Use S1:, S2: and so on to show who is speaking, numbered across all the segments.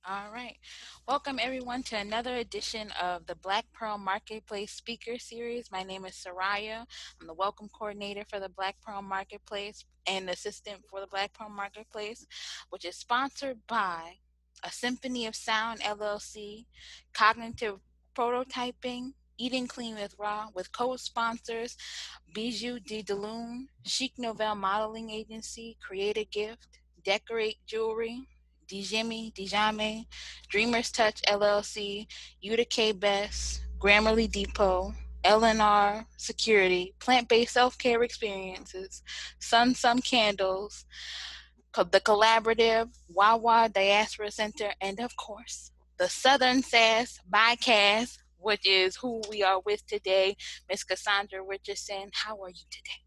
S1: All right. Welcome, everyone, to another edition of the Black Pearl Marketplace Speaker Series. My name is Soraya. I'm the welcome coordinator for the Black Pearl Marketplace and assistant for the Black Pearl Marketplace, which is sponsored by A Symphony of Sound LLC, Cognitive Prototyping, Eating Clean with Raw, with co-sponsors Bijou de Deloon, Chic Novelle Modeling Agency, Create a Gift, Decorate Jewelry, Dijame, Dreamers Touch LLC, Uta K Best, Grammarly Depot, LNR Security, Plant-Based Self-Care Experiences, Sun Candles, the Collaborative, Wawa Diaspora Center, and of course, the Southern Sass by Cass, which is who we are with today, Miss Cassandra Richardson. How are you today?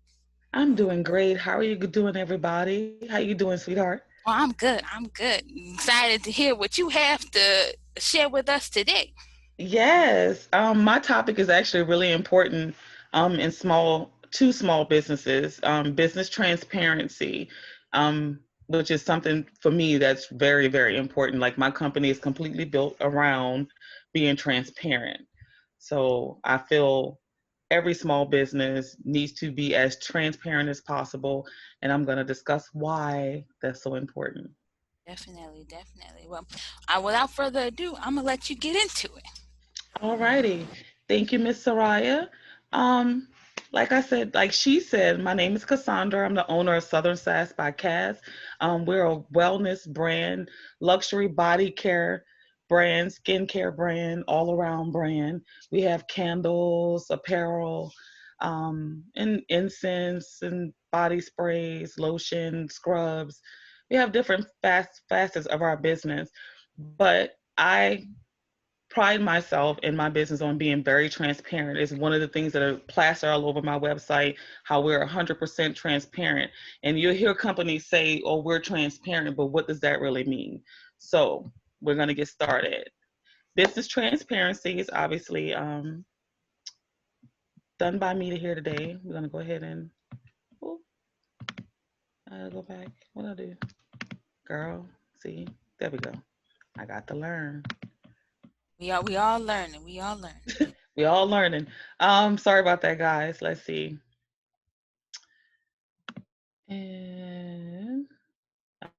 S2: I'm doing great. How are you doing, everybody? How you doing, sweetheart?
S1: Oh, I'm good. I'm good. Excited to hear what you have to share with us today.
S2: Yes. My topic is actually really important in small businesses, business transparency, which is something for me that's very, very important. Like my company is completely built around being transparent. So I feel every small business needs to be as transparent as possible. And I'm going to discuss why that's so important.
S1: Definitely, definitely. Well, without further ado, I'm gonna let you get into it.
S2: All righty. Thank you, Miss Soraya. Um, like I said, like she said, my name is Cassandra. I'm the owner of Southern Sass by Cass. We're a wellness brand, luxury body care brand, skincare brand, all around brand. We have candles, apparel, and incense and body sprays, lotion, scrubs. We have different facets of our business, but I pride myself in my business on being very transparent. It's one of the things that are plastered all over my website, how we're 100% transparent. And you'll hear companies say, oh, we're transparent, but what does that really mean? So we're going to get started. Business transparency is obviously done by me here today. We're going to go ahead and oh, I go back. What do I do? Girl, see, there we go. I got to learn.
S1: We all learning. We all learning.
S2: We all learning. Sorry about that, guys. Let's see. And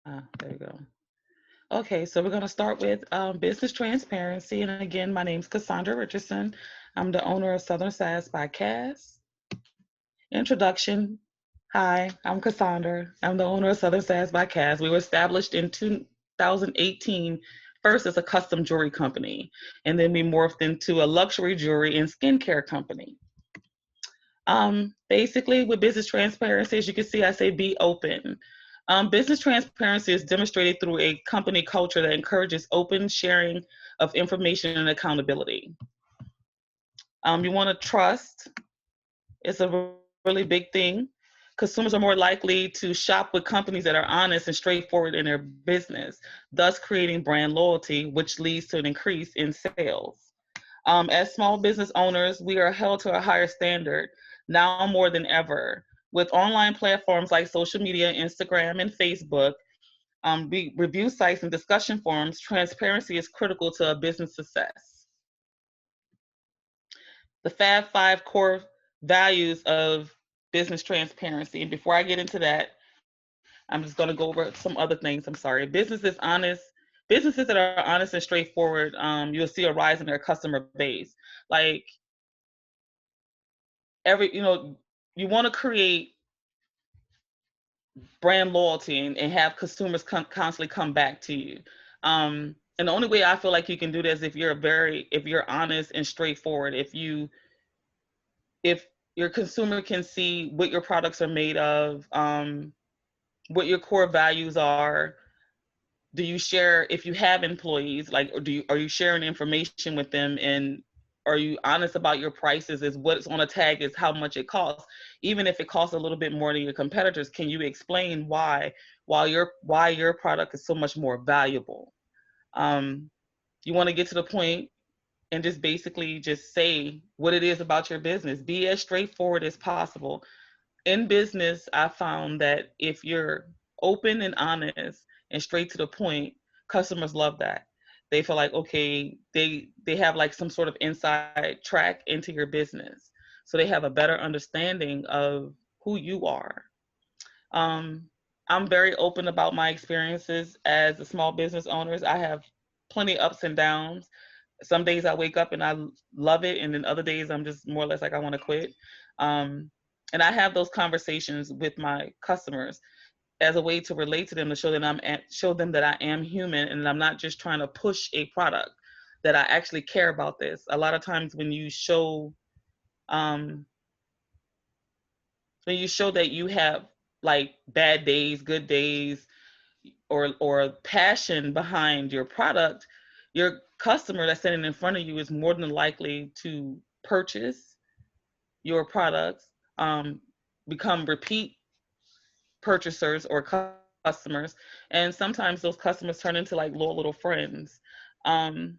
S2: there we go. Okay, so we're going to start with business transparency. And again, my name is Cassandra Richardson. I'm the owner of Southern Sass by Cass. Introduction. Hi, I'm Cassandra. I'm the owner of Southern Sass by Cass. We were established in 2018, first as a custom jewelry company, and then we morphed into a luxury jewelry and skincare company. Basically, with business transparency, as you can see, I say be open. Business transparency is demonstrated through a company culture that encourages open sharing of information and accountability. You want to trust. It's a really big thing. Consumers are more likely to shop with companies that are honest and straightforward in their business, thus creating brand loyalty, which leads to an increase in sales. As small business owners, we are held to a higher standard now more than ever. With online platforms like social media, Instagram, and Facebook, review sites, and discussion forums, transparency is critical to a business success. The Fab Five core values of business transparency. And before I get into that, I'm just going to go over some other things. I'm sorry. Businesses that are honest and straightforward, you'll see a rise in their customer base. Like you want to create brand loyalty and have consumers constantly come back to you. And the only way I feel like you can do this if you're honest and straightforward. If your consumer can see what your products are made of, what your core values are. Do you share, if you have employees, like, or are you sharing information with them, and are you honest about your prices? Is what's on a tag is how much it costs, even if it costs a little bit more than your competitors? Can you explain why your product is so much more valuable? um, you want to get to the point and just basically just say what it is about your business. Be as straightforward as possible. In business, I found that if you're open and honest and straight to the point, customers love that. They feel like, okay, they have like some sort of inside track into your business, so they have a better understanding of who you are. um, I'm very open about my experiences as a small business owners. I have plenty ups and downs. Some days I wake up and I love it, and then other days I'm just more or less like I want to quit. um, and I have those conversations with my customers as a way to relate to them, to show show them that I am human and I'm not just trying to push a product, that I actually care about this. A lot of times um, when you show that you have like bad days, good days, or passion behind your product, your customer that's sitting in front of you is more than likely to purchase your products, become repeat purchasers or customers, and sometimes those customers turn into like loyal little friends. Um,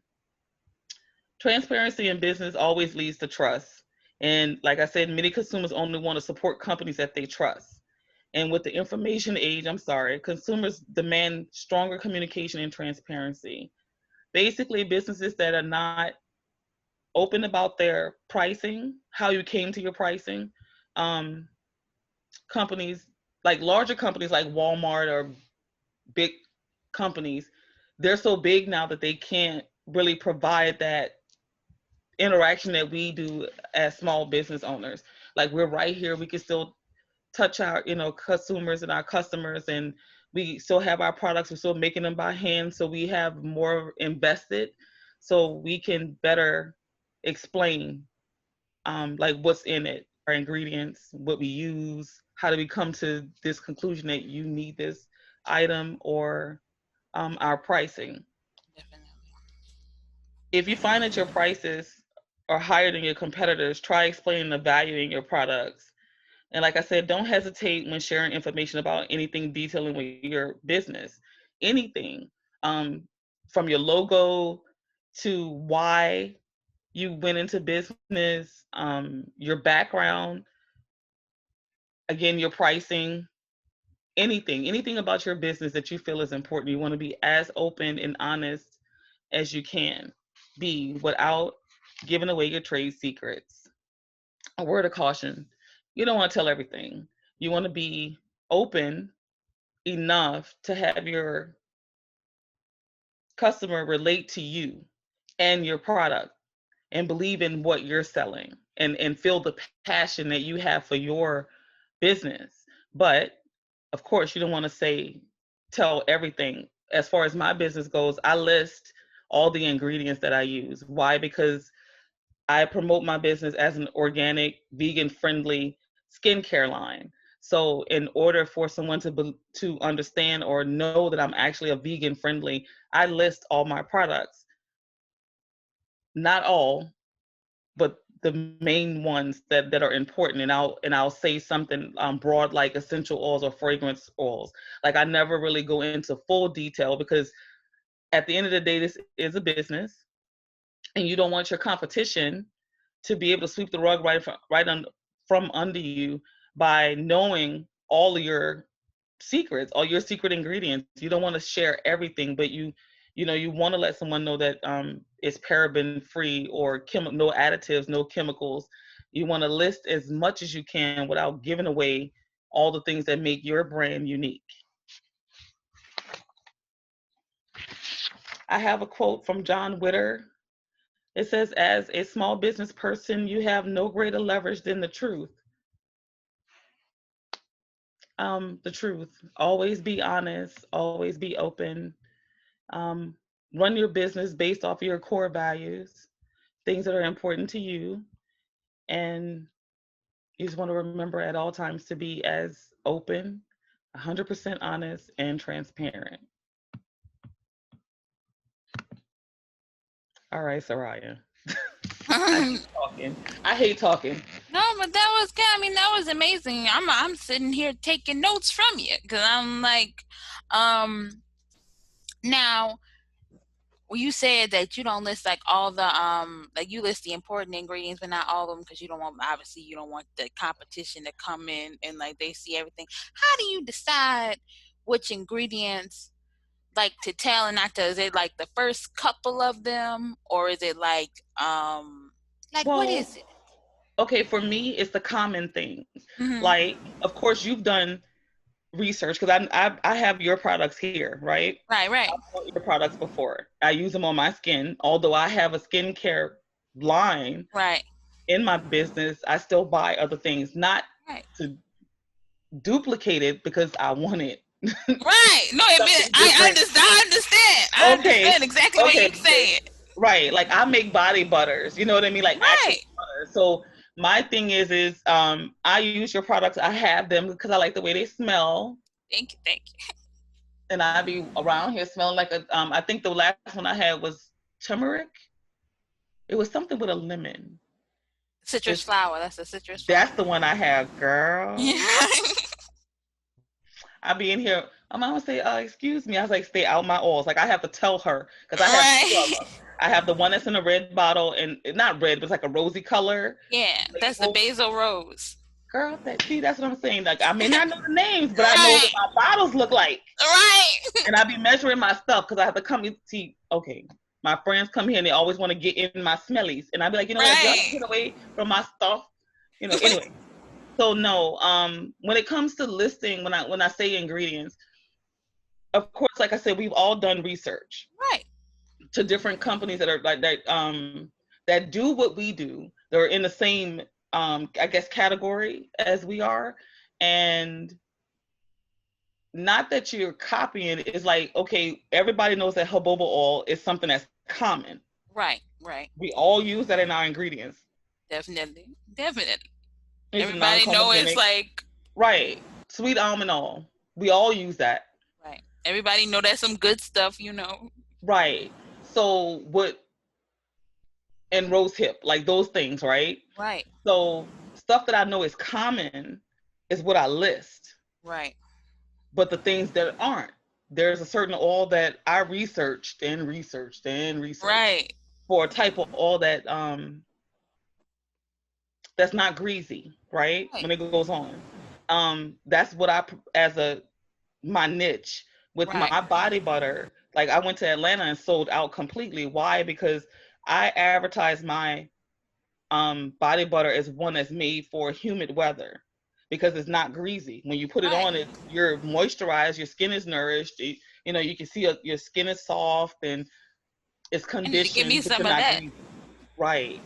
S2: Transparency in business always leads to trust. And like I said, many consumers only want to support companies that they trust. And with the information age, I'm sorry, consumers demand stronger communication and transparency. Basically, businesses that are not open about their pricing, how you came to your pricing, um, companies like larger companies like Walmart or big companies, they're so big now that they can't really provide that interaction that we do as small business owners. Like we're right here, we can still touch our consumers and our customers, and we still have our products, we're still making them by hand, so we have more invested, so we can better explain like what's in it, our ingredients, what we use, how do we come to this conclusion that you need this item, or our pricing.
S1: Definitely.
S2: If you find that your prices are higher than your competitors, try explaining the value in your products. And like I said, don't hesitate when sharing information about anything detailing with your business. Anything, um, from your logo to why you went into business, your background, again, your pricing, anything about your business that you feel is important. You want to be as open and honest as you can be without giving away your trade secrets. A word of caution: you don't want to tell everything. You want to be open enough to have your customer relate to you and your product and believe in what you're selling, and feel the passion that you have for your business. But of course, you don't want to tell everything. As far as my business goes, I list all the ingredients that I use. Why? Because I promote my business as an organic, vegan friendly skincare line. So, in order for someone to understand or know that I'm actually a vegan friendly, I list all my products. Not all, but the main ones that are important. And I'll say something broad like essential oils or fragrance oils. Like I never really go into full detail, because at the end of the day, this is a business, and you don't want your competition to be able to sweep the rug from under you by knowing all of your secrets, all your secret ingredients. You don't want to share everything, but you want to let someone know that it's paraben free, or no additives, no chemicals. You want to list as much as you can without giving away all the things that make your brand unique. I have a quote from John Witter. It says, as a small business person, you have no greater leverage than the truth. The truth. Always be honest, always be open. Um, Run your business based off of your core values, things that are important to you. And you just want to remember at all times to be as open, 100% honest, and transparent. All right, Soraya. I hate talking. I hate talking.
S1: No, but that was good. I mean, that was amazing. I'm sitting here taking notes from you because I'm like, um, now you said that you don't list like all the like you list the important ingredients, but not all of them because you don't want, obviously you don't want the competition to come in and like they see everything. How do you decide which ingredients like to tell and not to? Is it like the first couple of them, or is it like what is
S2: Well,
S1: it?
S2: okay, for me, it's the common things.
S1: Mm-hmm.
S2: Like, of course, you've done research because I have your products here, right?
S1: Right, right,
S2: I've bought your products before. I use them on my skin. Although I have a skincare line
S1: right,
S2: in my business, I still buy other things, not
S1: right,
S2: to duplicate it because I want it.
S1: right. No,
S2: Something
S1: I
S2: different.
S1: understand. I understand. I
S2: Okay.
S1: understand exactly what
S2: Okay.
S1: you saying.
S2: Right. Like I make body butters. You know what I mean? Like actual
S1: Right.
S2: butter. So my thing is I use your products. I have them because I like the way they smell.
S1: Thank you, thank you.
S2: And I be around here smelling like a I think the last one I had was turmeric. It was something with a lemon.
S1: Citrus
S2: It's
S1: flower. That's a citrus
S2: that's
S1: flower.
S2: the one I have, girl.
S1: Yeah.
S2: I be in here. My mom would say, excuse me. I was like, stay out my oils. Like I have to tell her because I have two of
S1: Right.
S2: them. I have the one that's in a red bottle and not red, but it's like a rosy color
S1: Yeah, that's the
S2: label.
S1: basil rose.
S2: Girl, that's what I'm saying. Like I may not know the names, but I know what
S1: Right.
S2: my bottles look like.
S1: Right.
S2: And I be measuring my stuff because I have to come see, okay, my friends come here and they always want to get in my smellies. And I be like, you know what, if y'all don't
S1: Right.
S2: get away from my stuff, anyway. So no, when it comes to listing, when I say ingredients, of course, like I said, we've all done research
S1: Right.
S2: to different companies that are like that do what we do. They're in the same I guess category as we are. And not that you're copying, it's like, okay, everybody knows that jojoba oil is something that's common.
S1: Right. Right.
S2: We all use that in our ingredients.
S1: Definitely. Definitely.
S2: It's a
S1: Everybody know it's
S2: non-comedogenic,
S1: like
S2: right? Sweet almond oil. We all use that,
S1: right. Everybody know that's some good stuff.
S2: right? So what, and rose hip, like those things, right?
S1: Right.
S2: So stuff that I know is common is what I list.
S1: Right.
S2: But the things that aren't, there's a certain oil that I researched
S1: Right.
S2: for a type of oil that's not greasy, right?
S1: Right.
S2: When it goes on. That's what as a my niche with
S1: Right.
S2: my body butter. Like I went to Atlanta and sold out completely. Why? Because I advertise my body butter as one that's made for humid weather because it's not greasy. When you put it
S1: Right.
S2: on, you're moisturized, your skin is nourished. You can see your skin is soft and it's
S1: I need to give me
S2: conditioned, but
S1: some
S2: you're
S1: of
S2: not
S1: that
S2: greasy. Right.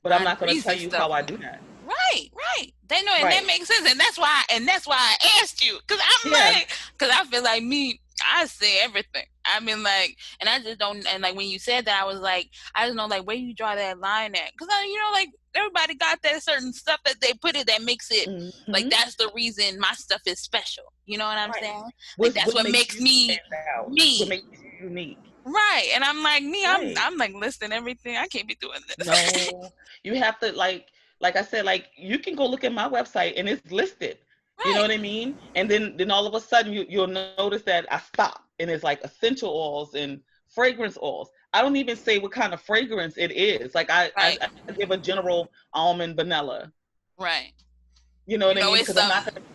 S2: But I'm not going to tell
S1: non-greasy
S2: you how
S1: stuff.
S2: I do that.
S1: Right, right. They know, and that
S2: Right.
S1: makes sense, and that's why I asked you, cause I'm
S2: Yeah.
S1: like, cause I feel like me, I say everything. I mean, like, and I just don't, and like when you said that, I was like, I don't know, like where you draw that line at, cause like everybody got that certain stuff that they put it that makes it like
S2: Hmm.
S1: that's the reason my stuff is special. You know what I'm
S2: Right.
S1: saying? Like that's
S2: What
S1: what
S2: makes
S1: makes
S2: you
S1: me
S2: stand out? What
S1: me.
S2: makes you unique?
S1: Right, and I'm like me. I'm
S2: Right.
S1: I'm like listing everything. I can't be doing this.
S2: No, you have to like I said, like you can go look at my website and it's listed. You know
S1: Right,
S2: what I mean? And then all of a sudden you'll notice that I stop and it's like essential oils and fragrance oils. I don't even say what kind of fragrance it is. Like
S1: right,
S2: I give a general almond vanilla.
S1: right.
S2: You know what I mean?
S1: It's
S2: Because I'm not gonna,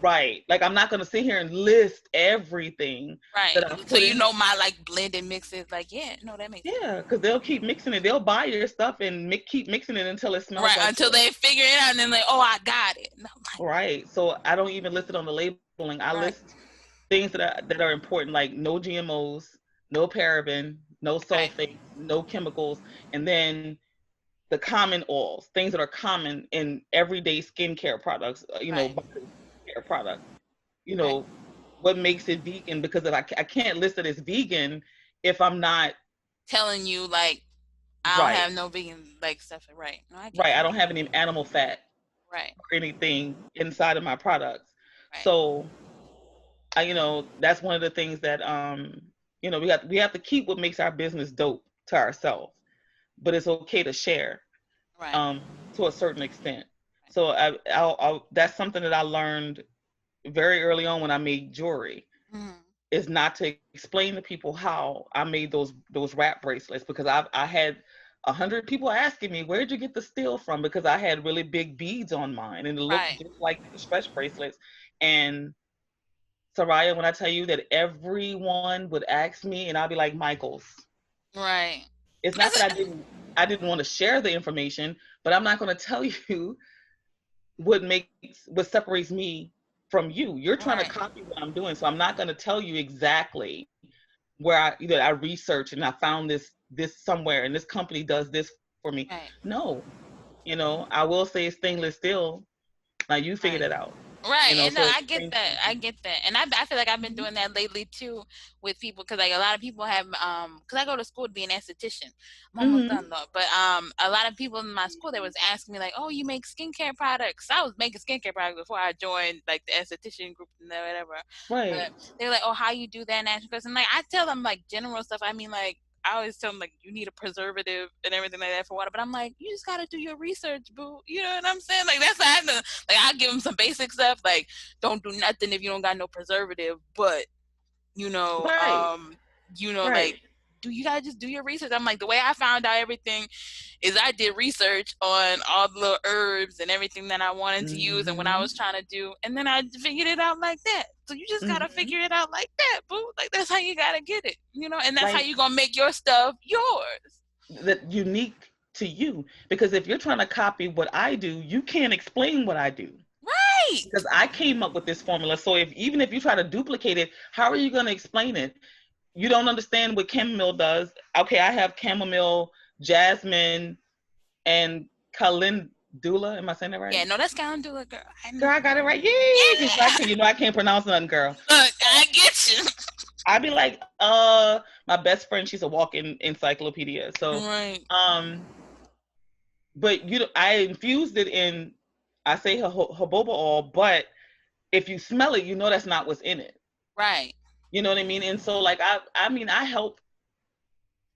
S2: right. Like I'm not gonna sit here and list everything
S1: right.
S2: that I
S1: So
S2: put
S1: you
S2: in.
S1: know my like blended mixes. Like yeah, no, that makes sense.
S2: Yeah, because they'll keep mixing it. They'll buy your stuff and keep mixing it until it smells
S1: Right
S2: like
S1: until
S2: yours.
S1: they figure it out, and then like, oh, I got it. And I'm like,
S2: Right. So I don't even list it on the labeling. I
S1: right,
S2: list things that are important, like no GMOs, no paraben, no
S1: right,
S2: sulfate, no chemicals, and then the common oils, things that are common in everyday skincare products,
S1: right,
S2: body care products. You
S1: right.
S2: know, what makes it vegan? Because if I can't list it as vegan if I'm not
S1: Telling you like I don't
S2: right.
S1: have no vegan like stuff. Right. No, I get
S2: Right. I
S1: you.
S2: don't have any animal fat
S1: Right,
S2: or anything inside of my products.
S1: right,
S2: So that's one of the things that we have to keep what makes our business dope to ourselves, but it's okay to share
S1: right,
S2: um to a certain extent. So that's something that I learned very early on when I made jewelry,
S1: mm-hmm.
S2: is not to explain to people how I made those wrap bracelets, because I had 100 people asking me, where'd you get the steel from, because I had really big beads on mine and it looked
S1: Right,
S2: just like the stretch bracelets. And Soraya, when I tell you that everyone would ask me, and I'll be like, Michaels.
S1: Right.
S2: It's not
S1: That's
S2: that
S1: it.
S2: I didn't want to share the information, but I'm not going to tell you what separates me from you. You're trying to
S1: Right.
S2: copy what I'm doing, so I'm not going to tell you exactly where I researched and I found this somewhere, and this company does this for me.
S1: Right.
S2: No, I will say it's stainless steel. Now you figure that
S1: Right.
S2: out.
S1: Right, and
S2: So
S1: no,
S2: it's
S1: I
S2: the
S1: get
S2: same
S1: that. I
S2: thing.
S1: get that, and I feel like I've been
S2: Mhm.
S1: doing that lately too with people because like a lot of people have because I go to school to be an esthetician. I'm almost
S2: Mhm.
S1: done though, but a lot of people in my school they was asking me like, oh, you make skincare products? I was making skincare products before I joined like the esthetician group and whatever. But
S2: Right.
S1: they're like, oh, how you do that natural? And like I tell them like general stuff. I mean like I always tell them like you need a preservative and everything like that for water. But I'm like, you just gotta do your research, boo. You know what I'm saying? Like that's how I know. Like I give them some basic stuff. Like don't do nothing if you don't got no preservative. But you know,
S2: Right.
S1: like
S2: Right.
S1: do you gotta just do your research? I'm like the way I found out everything is I did research on all the little herbs and everything that I wanted to use and what I
S2: Mhm.
S1: was trying to do, and then I figured it out like that. So you just gotta
S2: Mhm.
S1: figure it out like that, boo. Like that's how you gotta get it, and that's how
S2: Like
S1: you gonna make your stuff yours.
S2: that unique to you, because if you're trying to copy what I do, you can't explain what I do.
S1: Right,
S2: Because I came up with this formula. So if even if you try to duplicate it, how are you going to explain it? You don't understand what chamomile does. Okay, I have chamomile, jasmine, and calendula. Am I saying that
S1: yeah,
S2: right?
S1: no, that's calendula, girl. I know.
S2: Girl, I got it right. Yay! Because I
S1: Yeah,
S2: can, I can't pronounce nothing, girl.
S1: look, I get you.
S2: I'd be like, my best friend, she's a walking encyclopedia. So,
S1: Right,
S2: um, but I infused it in, I say jojoba oil, but if you smell it, you know that's not what's in it.
S1: right,
S2: You know what I mean? And so, like, I mean, I help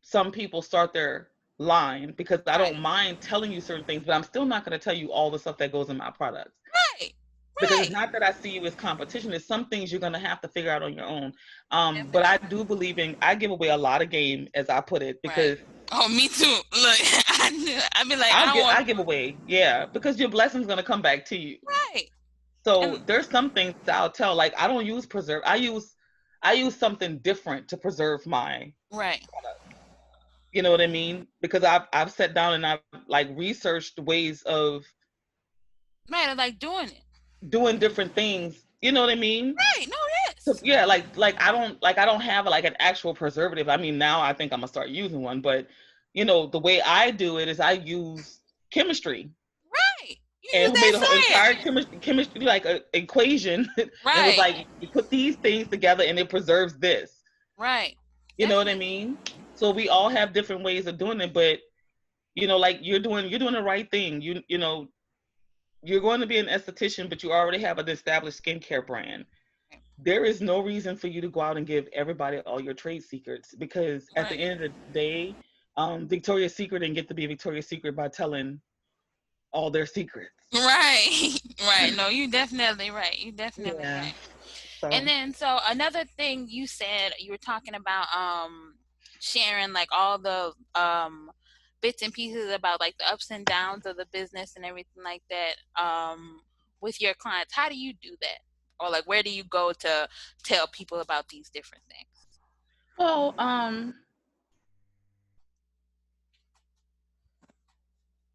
S2: some people start their line because I don't
S1: right,
S2: mind telling you certain things, but I'm still not going to tell you all the stuff that goes in my products,
S1: right,
S2: because it's
S1: right.
S2: not that I see you as competition. It's some things you're going to have to figure out on your own. But I
S1: Definitely.
S2: do believe I give away a lot of game, as I put it,
S1: Right.
S2: because
S1: Oh, me too. Look, I knew. I be like, I don't want.
S2: I give away, yeah, because your blessing's going to come back to you.
S1: Right.
S2: So
S1: And
S2: there's some things that I'll tell, like I don't use preserve. I use something different to preserve my
S1: right.
S2: product. You know what I mean? Because I've sat down and I've like researched ways of
S1: Right. I like doing it.
S2: doing different things. You know what I mean?
S1: Right. No,
S2: So,
S1: yes.
S2: yeah, I don't have like an actual preservative. I mean, now I think I'm gonna start using one, but the way I do it is I use chemistry,
S1: Right. You use
S2: and who
S1: that
S2: made a whole entire
S1: science.
S2: chemistry like a equation and was
S1: Right.
S2: like, you put these things together and it preserves this.
S1: Right.
S2: You know what I
S1: Definitely.
S2: mean? So we all have different ways of doing it, but like you're doing the right thing. You're going to be an esthetician, but you already have an established skincare brand. There is no reason for you to go out and give everybody all your trade secrets, because at the
S1: Right.
S2: end of the day, Victoria's Secret didn't get to be Victoria's Secret by telling all their secrets.
S1: Right. Right. No, you definitely right. You definitely
S2: Yeah.
S1: right. And
S2: So,
S1: then so another thing you said you were talking about sharing like all the bits and pieces about like the ups and downs of the business and everything like that with your clients. How do you do that? Or like where do you go to tell people about these different things?
S2: well,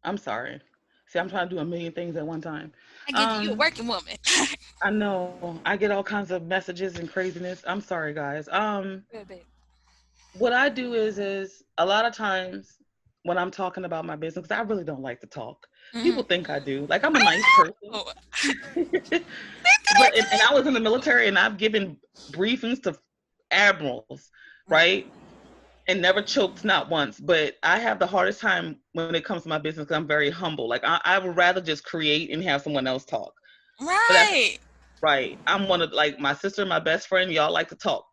S2: I'm sorry. See, I'm trying to do a million things at one time.
S1: I get you. You're a
S2: Um,
S1: working woman.
S2: I know I get all kinds of messages and craziness. I'm sorry, guys.
S1: Good, babe.
S2: What I do is a lot of times when I'm talking about my business, 'cause I really don't like to talk. People
S1: Mm-hmm.
S2: think I do. Like, I'm a
S1: I
S2: nice person.
S1: know.
S2: But I was in the military, and I've given briefings to admirals,
S1: Right.
S2: right? And never choked, not once. But I have the hardest time when it comes to my business, 'cause I'm very humble. Like, I would rather just create and have someone else talk. But that's
S1: Right.
S2: right. I'm one of, like, my sister and my best friend. Y'all like to talk.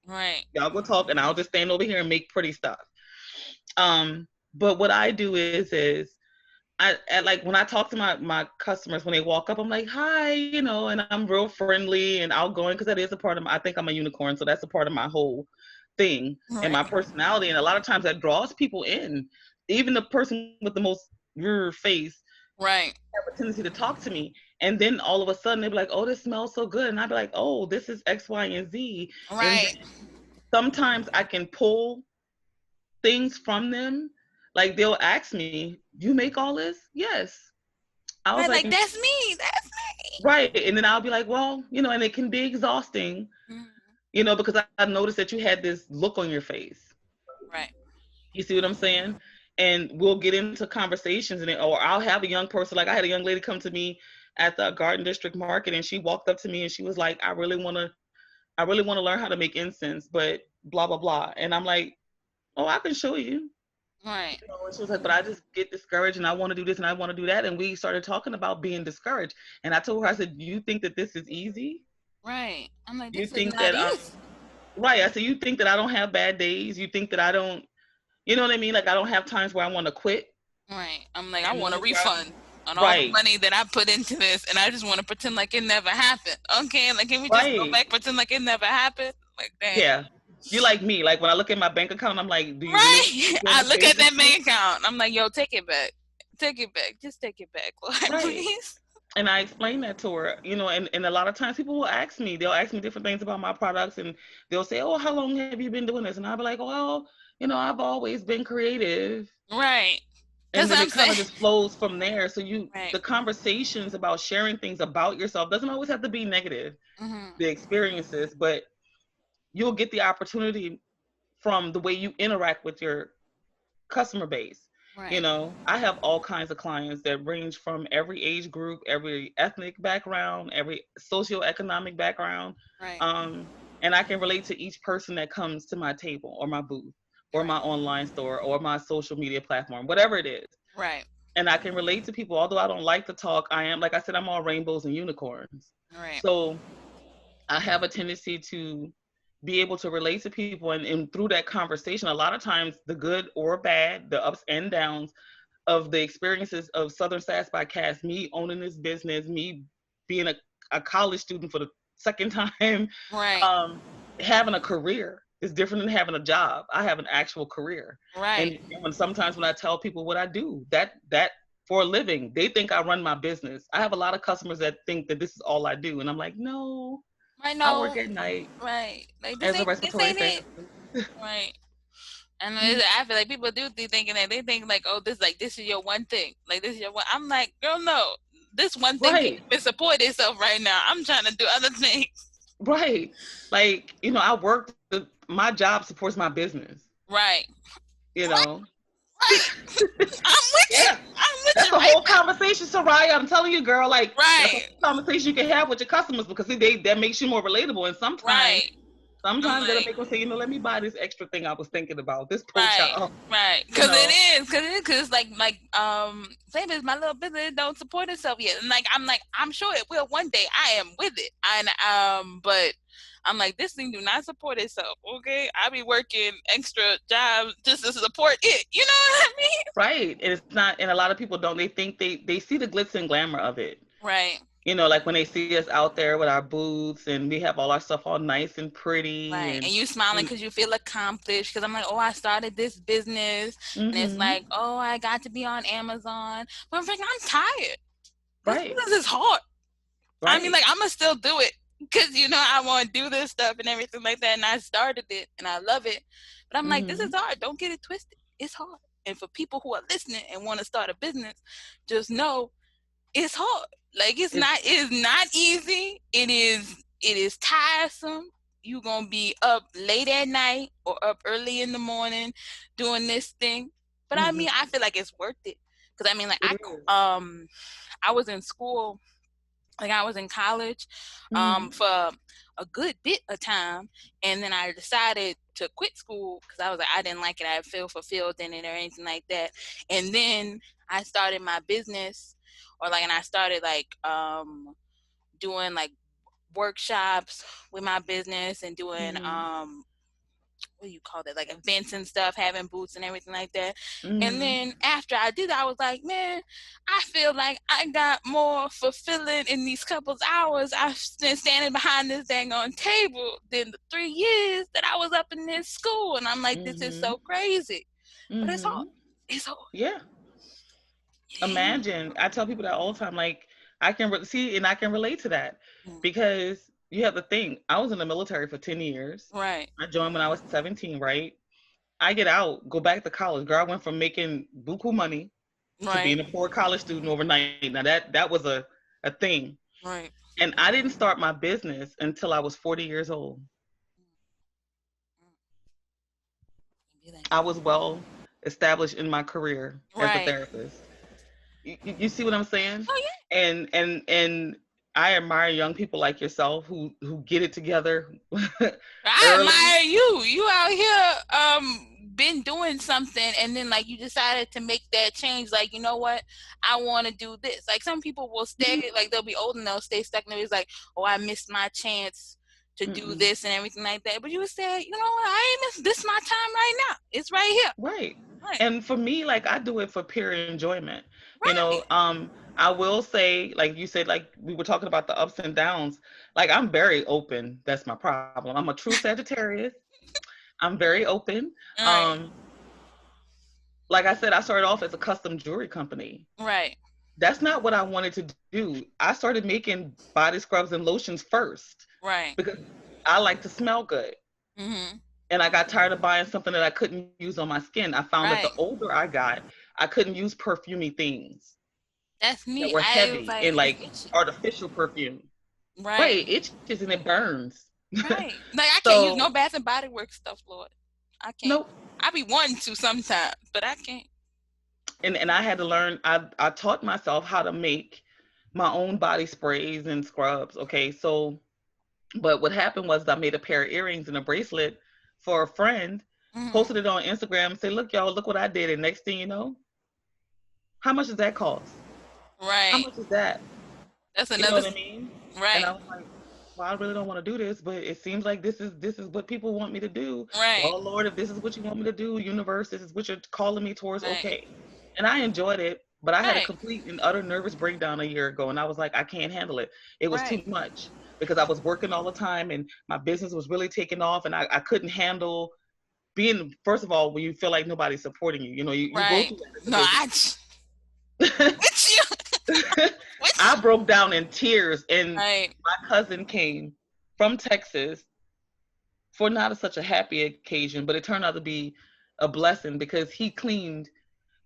S1: Right.
S2: Y'all go talk, and I'll just stand over here and make pretty stuff. But what I do is like when I talk to my customers when they walk up, I'm like, hi, and I'm real friendly and outgoing, because that is a part of I think I'm a unicorn, so that's a part of my whole thing and my
S1: Right.
S2: personality. And a lot of times that draws people in. Even the person with the most weird face
S1: Right.
S2: have a tendency to talk to me. And then all of a sudden they'd be like, oh, this smells so good. And I'd be like, oh, this is X, Y, and Z. And
S1: Right.
S2: then sometimes I can pull things from them. Like they'll ask me, you make all this? Yes. I was
S1: Right.
S2: like,
S1: Like that's me. That's me.
S2: right. And then I'll be like, well, and it can be exhausting,
S1: Mhm.
S2: because I noticed that you had this look on your face.
S1: Right.
S2: You see what I'm saying? And we'll get into conversations, or I'll have a young person. Like I had a young lady come to me at the Garden District Market, and she walked up to me and she was like, I really want to learn how to make incense, but blah blah blah. And I'm like, oh, I can show you.
S1: Right.
S2: And she was like, but I just get discouraged and I want to do this and I want to do that. And we started talking about being discouraged. And I told her, I said, you think that this is easy?
S1: Right. I'm like,
S2: You
S1: this is
S2: think
S1: not
S2: that
S1: easy.
S2: right? I said, you think that I don't have bad days? You think that I don't, you know what I mean? Like I don't have times where I want to quit
S1: Right. I'm like, I
S2: and
S1: want a
S2: leave where
S1: refund on all the
S2: right,
S1: money that I put into this, and I just want to pretend like it never happened. Okay, like can we just go
S2: right.
S1: back, pretend like it never happened? Like, dang.
S2: Yeah. You like me. Like when I look at my bank account, I'm like, do you really want
S1: Right.
S2: me to
S1: I
S2: be
S1: look
S2: pay
S1: at that
S2: attention?
S1: bank account. I'm like, yo, take it back. Take it back. Just take it back, Lord,
S2: Right.
S1: please.
S2: And I explained that to her, and a lot of times people will ask me, they'll ask me different things about my products, and they'll say, oh, how long have you been doing this? And I'll be like, well, I've always been creative.
S1: Right.
S2: And
S1: That's
S2: then
S1: what
S2: it
S1: I'm
S2: kind of
S1: saying.
S2: just flows from there. So
S1: Right.
S2: the conversations about sharing things about yourself doesn't always have to be negative,
S1: Hmm.
S2: the experiences, but you'll get the opportunity from the way you interact with your customer base.
S1: Right.
S2: I have all kinds of clients that range from every age group, every ethnic background, every socioeconomic background.
S1: Right.
S2: Um, and I can relate to each person that comes to my table or my booth or my
S1: Right.
S2: online store or my social media platform, whatever it is.
S1: Right.
S2: And I can relate to people, although I don't like to talk. I am, like I said, I'm all rainbows and unicorns.
S1: Right.
S2: So I have a tendency to be able to relate to people, and through that conversation, a lot of times the good or bad, the ups and downs of the experiences of Southern Sass by Cass, me owning this business, me being a college student for the second time,
S1: Right.
S2: um, having a career is different than having a job. I have an actual career.
S1: Right.
S2: And sometimes when I tell people what I do, that for a living, they think I run my business. I have a lot of customers that think that this is all I do. And I'm like, no,
S1: I
S2: I work
S1: know.
S2: at night
S1: Right. Like
S2: as a
S1: this
S2: respiratory
S1: ain't it.
S2: therapist.
S1: Right. And I feel like people do be thinking that they think like, oh, this is your one thing. Like this is your one. I'm like, girl, no. This one thing can't
S2: Right,
S1: even support itself right now. I'm trying to do other things.
S2: right. Like, I work, my job supports my business,
S1: Right.
S2: you
S1: Right.
S2: know?
S1: Right. I'm with you.
S2: Yeah.
S1: I'm with
S2: That's
S1: you
S2: a
S1: right
S2: whole conversation, Soraya. I'm telling you, girl, like,
S1: now.
S2: that's a
S1: Right.
S2: whole conversation you can have with your customers because see, that makes you more relatable. And
S1: Right. I'm
S2: sometimes that'll
S1: like,
S2: make them say, let me buy this extra thing I was thinking about, this poor
S1: right,
S2: child,
S1: right,
S2: you
S1: because
S2: know?
S1: cause same as my little business don't support itself yet, and like I'm sure it will one day. I am with it, and but I'm like this thing do not support itself. Okay, I be working extra jobs just to support it. You know what I mean?
S2: Right. And it's not, and a lot of people don't, they think they see the glitz and glamour of it.
S1: Right,
S2: Like when they see us out there with our booths and we have all our stuff all nice and pretty
S1: right, and you smiling
S2: and
S1: because you feel accomplished. Because I'm like, oh, I started this business, and it's
S2: mm-hmm.
S1: like, oh, I got to be on Amazon, but I'm like, I'm tired. This
S2: Right.
S1: business is hard. I mean,
S2: Right.
S1: like, I'm gonna still do it because I want to do this stuff and everything like that, and I started it and I love it. But I'm like, this
S2: Mm-hmm.
S1: is hard. Don't get it twisted. It's hard. And for people who are listening and want to start a business, just know it's hard. Like
S2: It,
S1: it is not easy. It is tiresome. You gonna be up late at night or up early in the morning doing this thing. But I mean,
S2: mm-hmm.
S1: I feel like it's worth it because I mean, like
S2: It is.
S1: I was in school, like I was in college
S2: Mm-hmm.
S1: for a good bit of time, and then I decided to quit school because I was like I didn't like it. I didn't feel fulfilled in it or anything like that. And then I started my business, or like, and I started like doing like workshops with my business and doing
S2: Mm-hmm.
S1: what do you call that, like events and stuff, having booths and everything like that. And
S2: Mm-hmm.
S1: then after I did that, I was like, man, I feel like I got more fulfilling in these couple hours I've been standing behind this dang on table than the 3 years that I was up in this school. And I'm like, this is
S2: Mm-hmm.
S1: so crazy, but it's hard.
S2: Mm-hmm.
S1: It's hard.
S2: Yeah.
S1: Yeah.
S2: Imagine, I tell people that all the time, like I can see, and I can relate to that
S1: Mm.
S2: because you have to think. I was in the military for 10 years.
S1: Right.
S2: I joined when I was 17, right? I get out, go back to college. Girl, I went from making buku money to
S1: Right.
S2: being a poor college student overnight. Now that was a thing.
S1: Right.
S2: And I didn't start my business until I was 40 years old.
S1: Be like,
S2: I was well established in my career as a
S1: right.
S2: therapist. You see what I'm saying?
S1: Oh yeah.
S2: And I admire young people like yourself who get it together
S1: I
S2: early.
S1: admire you. You out here been doing something and then like you decided to make that change, like, you know what? I wanna do this. Like some people will
S2: Mhm.
S1: stay like they'll be old and they'll stay stuck and they're like, oh, I missed my chance to do
S2: Mm-mm.
S1: this and everything like that. But you said, you know what, I ain't miss this my time right now. It's right here.
S2: Right.
S1: Right.
S2: And for me, like I do it for pure enjoyment. You know,
S1: Right.
S2: I will say, like you said, like we were talking about the ups and downs. Like I'm very open. That's my problem. I'm a true Sagittarius. I'm very open.
S1: Right.
S2: Like I said, I started off as a custom jewelry company.
S1: Right.
S2: That's not what I wanted to do. I started making body scrubs and lotions first
S1: Right.
S2: because I like to smell good.
S1: Mm-hmm.
S2: And I got tired of buying something that I couldn't use on my skin. I found that the
S1: Right.
S2: older I got, I couldn't use perfumey things
S1: That's
S2: that
S1: me.
S2: were
S1: I was
S2: heavy
S1: like,
S2: and
S1: it's
S2: like
S1: itchy.
S2: artificial perfume. Right,
S1: Right.
S2: it itches and it burns.
S1: Right. Like I can't use
S2: So,
S1: no Bath and Body Works stuff, Lord. I can't.
S2: nope.
S1: I be wanting to sometimes, but I can't.
S2: And I had to learn. I taught myself how to make my own body sprays and scrubs. Okay, so but what happened was I made a pair of earrings and a bracelet for a friend,
S1: Hmm.
S2: posted it on Instagram, say, look, y'all, look what I did. And next thing you know, how much does that cost? How
S1: Right.
S2: much is that?
S1: That's
S2: You know
S1: another.
S2: what I mean? And
S1: Right.
S2: I was like, well, I really don't want to do this, but it seems like this is what people want me to do.
S1: Right.
S2: Well, Lord, if this is what you want me to do, universe, this is what you're calling me towards,
S1: Right.
S2: okay. And I enjoyed it, but I had a
S1: Right.
S2: complete and utter nervous breakdown a year ago, and I was like, I can't handle it. It was too
S1: Right.
S2: much because I was working all the time, and my business was really taking off, and I couldn't handle being, first of all, when you feel like nobody's supporting you. You know, you go
S1: Right.
S2: through that in the
S1: No, I
S2: business.
S1: with you.
S2: I
S1: With you.
S2: broke down in tears, and
S1: Right.
S2: my cousin came from Texas for not such a happy occasion, but it turned out to be a blessing because he cleaned.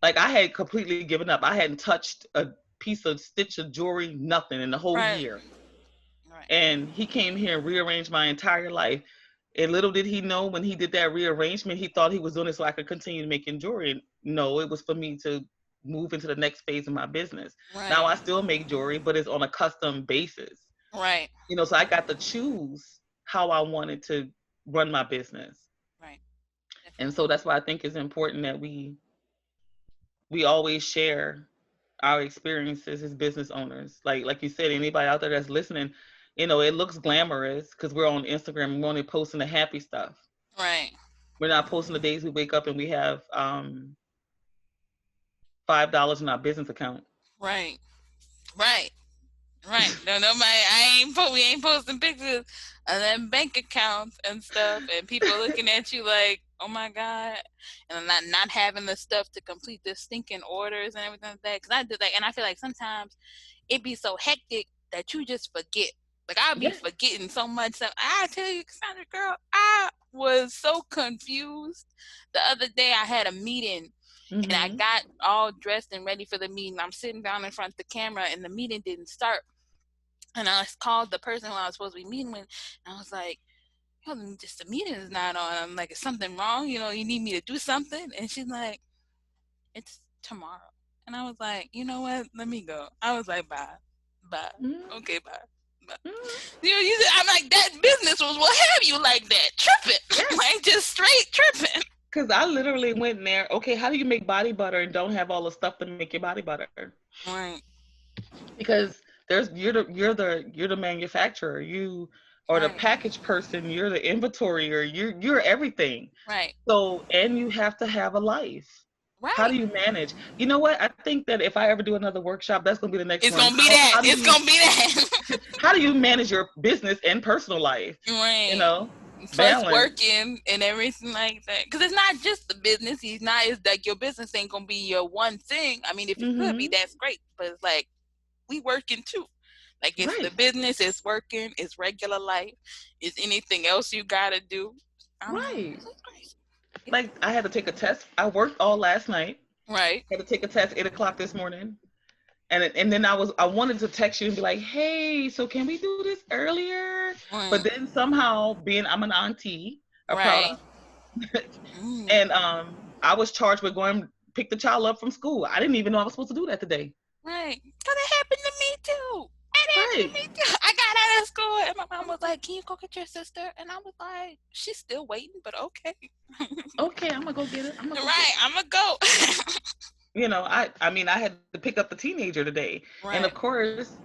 S2: Like I had completely given up. I hadn't touched a piece of stitch of jewelry, nothing in the whole
S1: Right.
S2: year.
S1: Right.
S2: And he came here and rearranged my entire life. And little did he know when he did that rearrangement, he thought he was doing it so I could continue making jewelry. And no, it was for me to move into the next phase of my business. Now
S1: Right.
S2: I still make jewelry, but it's on a custom basis.
S1: Right.
S2: You know, so I got to choose how I wanted to run my business.
S1: Right.
S2: And
S1: Definitely.
S2: so that's why I think it's important that we always share our experiences as business owners. Like you said, anybody out there that's listening, you know, it looks glamorous because we're on Instagram and we're only posting the happy stuff.
S1: Right.
S2: We're not posting the days we wake up and we have $5 in our business account.
S1: Right. Right. Right. No, nobody. We ain't posting pictures of them bank accounts and stuff, and people looking at you like, "Oh my god," and not having the stuff to complete the stinking orders and everything like that. Because I did like, and I feel like sometimes it be so hectic that you just forget. Like I'll be
S2: Yeah.
S1: forgetting so much stuff. I tell you, Cassandra, girl, I was so confused. The other day, I had a meeting and I
S2: Mhm.
S1: got all dressed and ready for the meeting. I'm sitting down in front of the camera, and the meeting didn't start. And I called the person who I was supposed to be meeting with, and I was like, "Yo, just the meeting is not on." I'm like, "Is something wrong? You know, you need me to do something?" And she's like, "It's tomorrow." And I was like, "You know what? Let me go." I was like, "Bye, bye,
S2: Mhm.
S1: okay, bye." Bye.
S2: Mhm.
S1: I'm like, that business was what have you like that tripping,
S2: Yes.
S1: like just straight tripping.
S2: Because I literally went in there. Okay, how do you make body butter and don't have all the stuff to make your body butter?
S1: Right,
S2: Because there's you're the manufacturer. You are the
S1: right,
S2: package person. You're the inventory. Or you're everything.
S1: right,
S2: So, and you have to have a life. How do
S1: right.
S2: you manage? You know what? I think that if I ever do another workshop, that's going to be the next
S1: It's
S2: one.
S1: gonna be
S2: How
S1: that.
S2: how do
S1: It's
S2: you
S1: gonna be that.
S2: how do you manage your business and personal life? You
S1: Right.
S2: know,
S1: Plus
S2: balance.
S1: working and everything like that. Because it's not just the business. He's not. It's like your business ain't gonna be your one thing. I mean, if it could be,
S2: Mhm.
S1: that's great. But it's like we working too. Like it's the
S2: Right.
S1: business, it's working, it's regular life. Is anything else you gotta do? I'm like,
S2: Right.
S1: this is crazy.
S2: Like I had to take a test. I worked all last night.
S1: Right,
S2: Had to take a test 8 o'clock this morning. And then I wanted to text you and be like, hey, so can we do this earlier? But
S1: right,
S2: then somehow, being I'm an auntie, a proud
S1: right, mm,
S2: and I was charged with going pick the child up from school. I didn't even know I was supposed to do that today.
S1: right. Cause it happened to me too. It happened to
S2: Right.
S1: me too. I got out of school and my mom was like, "Can you go get your sister?" And I was like, "She's still waiting, but okay."
S2: Okay, I'm gonna go get it. I'm gonna go get
S1: Right,
S2: it.
S1: I'm gonna go.
S2: I mean, I had to pick up the teenager today, and of
S1: Right,
S2: course,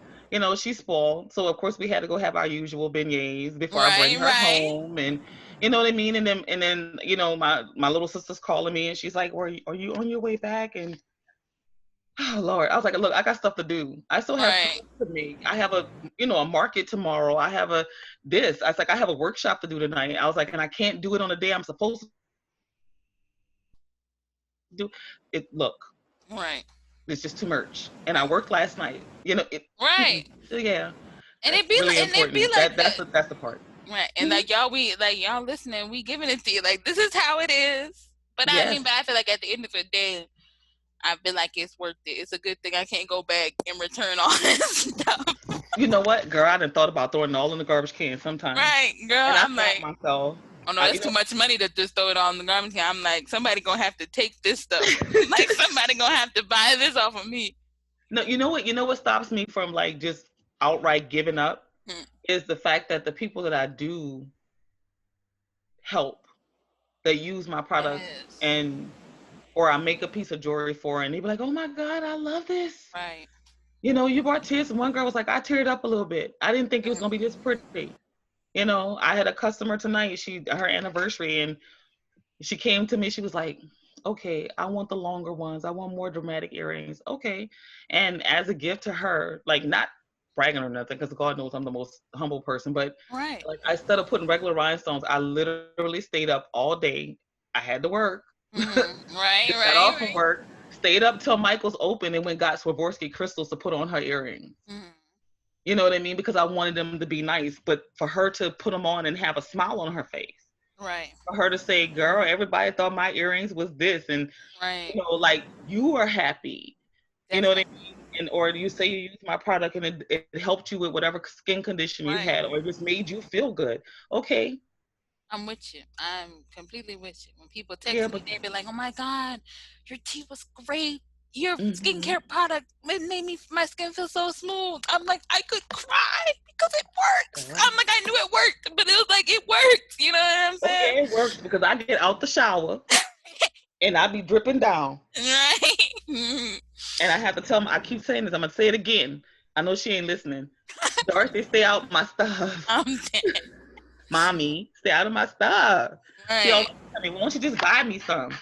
S2: she's spoiled. So of course we had to go have our usual beignets before I bring
S1: right,
S2: her
S1: right,
S2: home, and you know what I mean. And then my little sister's calling me, and she's like, are you on your way back? And oh Lord, I was like, look, I got stuff to do. I still have
S1: right,
S2: posts to make. I have a market tomorrow. I have a this. I was like, I have a workshop to do tonight. I was like, and I can't do it on the day I'm supposed to do it. Look,
S1: right,
S2: it's just too much. And I worked last night.
S1: right.
S2: Yeah,
S1: And
S2: that's really
S1: it be
S2: important.
S1: like that.
S2: That's the part.
S1: Right. And
S2: Hmm.
S1: like y'all listening, we giving it to you. Like this is how it is. But I
S2: Yes.
S1: mean, but I feel like at the end of the day, I feel like it's worth it. It's a good thing I can't go back and return all this stuff.
S2: You know what, girl? I done thought about throwing it all in the garbage can sometimes,
S1: Right, girl.
S2: and I
S1: I'm
S2: thought
S1: like,
S2: myself,
S1: oh no,
S2: I,
S1: that's too much money to just throw it on the garbage can. I'm like, somebody gonna have to take this stuff. Like somebody gonna have to buy this off of me.
S2: no, you know what? You know what stops me from like just outright giving up
S1: Hmm.
S2: is the fact that the people that I do help, they use my product,
S1: Yes.
S2: and or I make a piece of jewelry for, and they be like, "Oh my God, I love this."
S1: Right.
S2: You brought tears. One girl was like, "I teared up a little bit. I didn't think it was gonna be
S1: Hmm.
S2: this pretty." I had a customer tonight. Her anniversary, and she came to me. She was like, "Okay, I want the longer ones. I want more dramatic earrings." Okay, and as a gift to her, like not bragging or nothing, because God knows I'm the most humble person, but
S1: Right.
S2: like instead of putting regular rhinestones, I literally stayed up all day. I had to work.
S1: Right.
S2: Just got
S1: Right.
S2: off from
S1: Right.
S2: work, stayed up till Michael's open, and went got Swarovski crystals to put on her earrings.
S1: Hmm.
S2: You know what I mean? Because I wanted them to be nice, but for her to put them on and have a smile on her face,
S1: Right.
S2: for her to say, "Girl, everybody thought my earrings was this," and
S1: Right.
S2: like you are happy. You know what I
S1: Definitely.
S2: mean? And or you say you use my product and it helped you with whatever skin condition you
S1: Right.
S2: had, or it just made you feel good. Okay,
S1: I'm with you. I'm completely with you. When people
S2: yeah,
S1: text me,
S2: but
S1: they be like, "Oh my God, your tea was great. Your
S2: hmm
S1: skincare product made me my skin feel so smooth." I'm like, I could cry because it works.
S2: girl.
S1: I'm like, I knew it worked, but it was like it worked. You know what I'm
S2: Oh
S1: saying?
S2: yeah, it works because I get out the shower and I be dripping down.
S1: Right? Mhm.
S2: And I have to tell them, I keep saying this, I'm gonna say it again. I know she ain't listening. Dorothy, stay out my stuff.
S1: I'm dead.
S2: Mommy, stay out of my stuff. She always
S1: Right.
S2: tell me, why don't you just buy me some?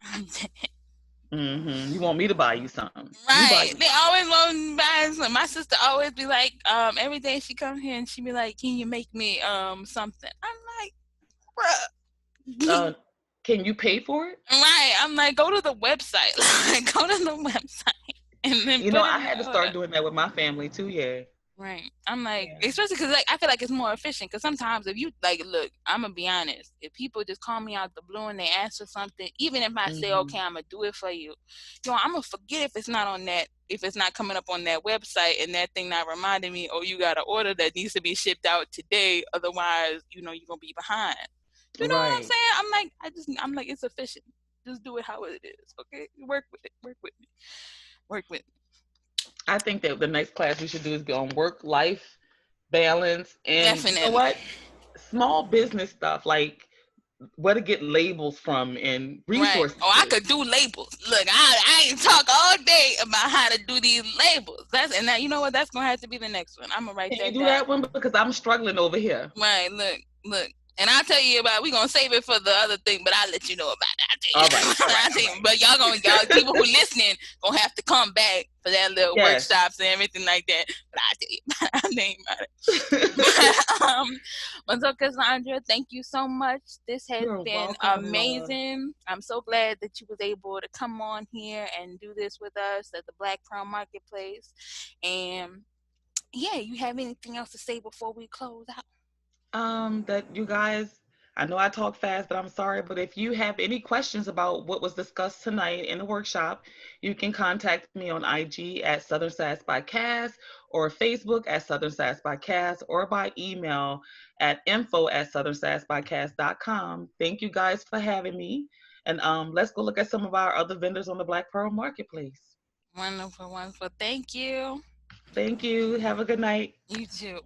S1: I'm dead.
S2: You want me to buy you some? You buy
S1: Right.
S2: you
S1: They
S2: some.
S1: always want me to buy some. My sister always be like, every day she come here and she be like, "Can you make me something?" I'm like, bruh.
S2: Uh, can you pay for it?
S1: Right. I'm like, go to the website. Like, go to the website and then put in
S2: I
S1: the
S2: had to
S1: order.
S2: start doing that with my family too. Yeah.
S1: Right. I'm like,
S2: Yeah.
S1: especially because like I feel like it's more efficient. Because sometimes if you like, look, I'm gonna be honest. If people just call me out the blue and they ask for something, even if I say,
S2: Hmm.
S1: okay, I'm gonna do it for you, I'm gonna forget if it's not on that, if it's not coming up on that website and that thing not reminding me, oh, you got an order that needs to be shipped out today. Otherwise, you're gonna be behind. You know what I'm
S2: Right.
S1: saying? I'm like, it's efficient. Just do it how it is. Okay, work with it. Work with me. Work with me.
S2: I think that the next class we should do is be on work life balance, and you know
S1: Definitely.
S2: what? Small business stuff like where to get labels from and
S1: Right.
S2: resources.
S1: Oh, I could do labels. Look, I ain't talk all day about how to do these labels. That's and that you know what? That's gonna have to be the next one. I'm gonna write
S2: Can you
S1: that
S2: do
S1: down.
S2: that one? Because I'm struggling over here.
S1: Right. Look. And I'll tell you about. We're gonna save it for the other thing, but I'll let you know about it. I'll tell
S2: All right,
S1: you.
S2: all right,
S1: I'll
S2: all
S1: tell you.
S2: right.
S1: But y'all people who listening gonna have to come back for that little
S2: Yes.
S1: workshops and everything like that. But I'll tell you. I'll name about it. But so Cassandra, thank you so much. This has
S2: You're
S1: been
S2: welcome, love.
S1: amazing. I'm so glad that you was able to come on here and do this with us at the Black Pearl Marketplace. And yeah, you have anything else to say before we close out?
S2: That you guys, I know I talk fast, but I'm sorry. But if you have any questions about what was discussed tonight in the workshop, you can contact me on IG at Southern Sass by Cass, or Facebook at Southern Sass by Cass, or by email at info@southernsassbycass.com. Thank you guys for having me. And let's go look at some of our other vendors on the Black Pearl Marketplace.
S1: Wonderful, wonderful. Thank you.
S2: Thank you. Have a good night.
S1: You too.